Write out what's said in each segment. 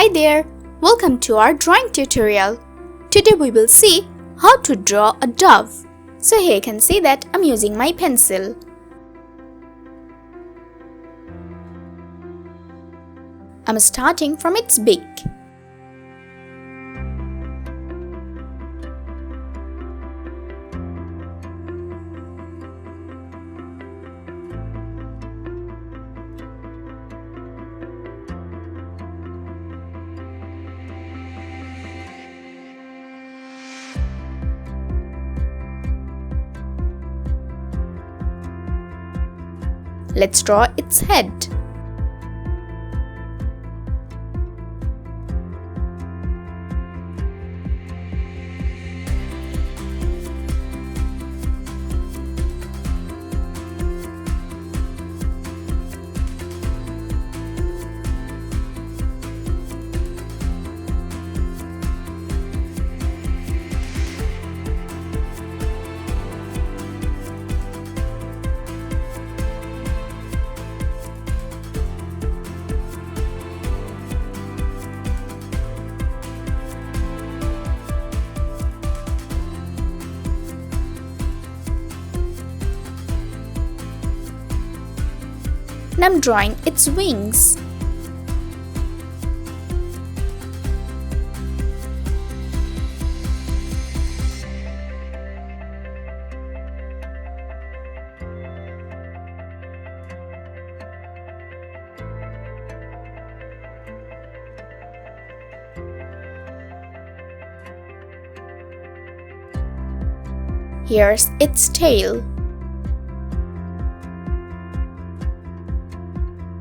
Hi there, welcome to our drawing tutorial. Today we will see how to draw a dove. So here you can see that I'm using my pencil. I'm starting from its beak. Let's draw its head. Now I'm drawing its wings. Here's its tail.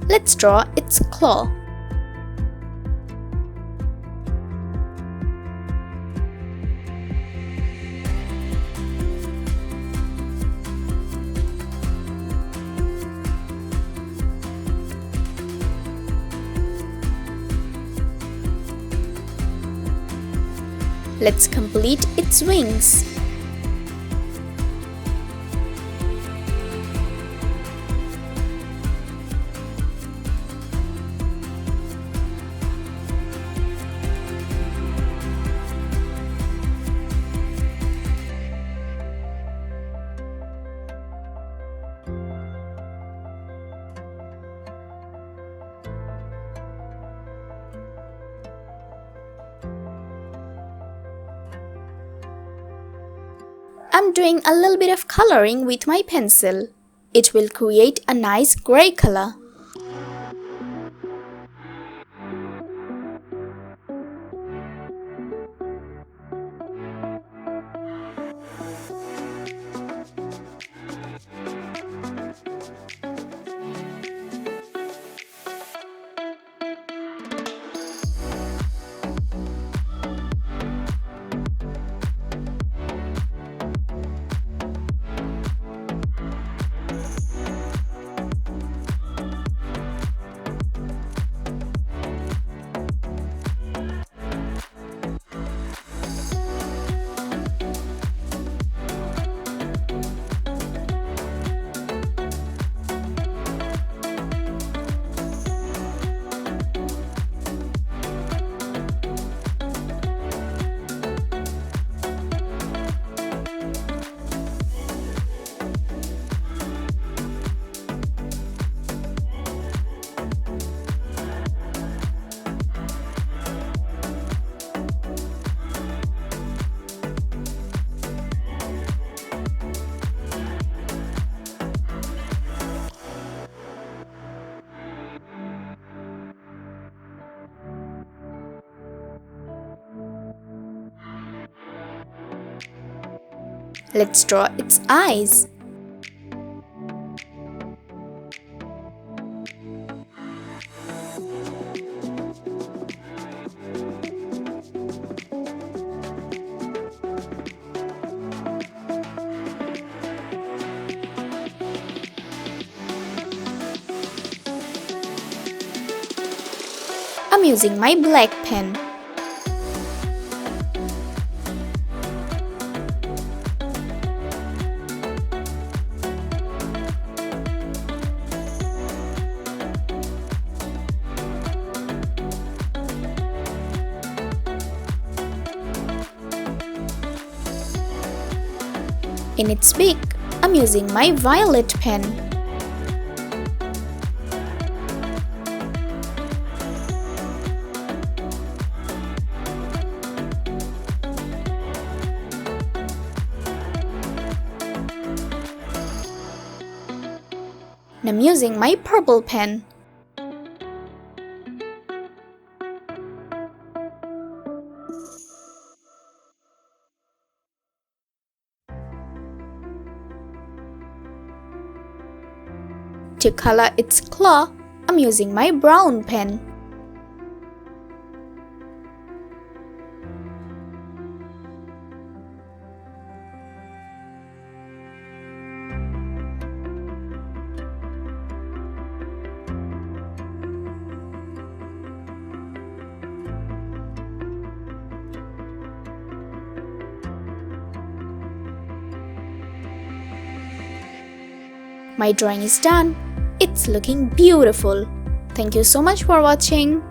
Let's draw its claw. Let's complete its wings. I'm doing a little bit of coloring with my pencil. It will create a nice gray color. Let's draw its eyes. I'm using my black pen. In its beak, I'm using my violet pen. And I'm using my purple pen. To color its claw, I'm using my brown pen. My drawing is done. It's looking beautiful. Thank you so much for watching.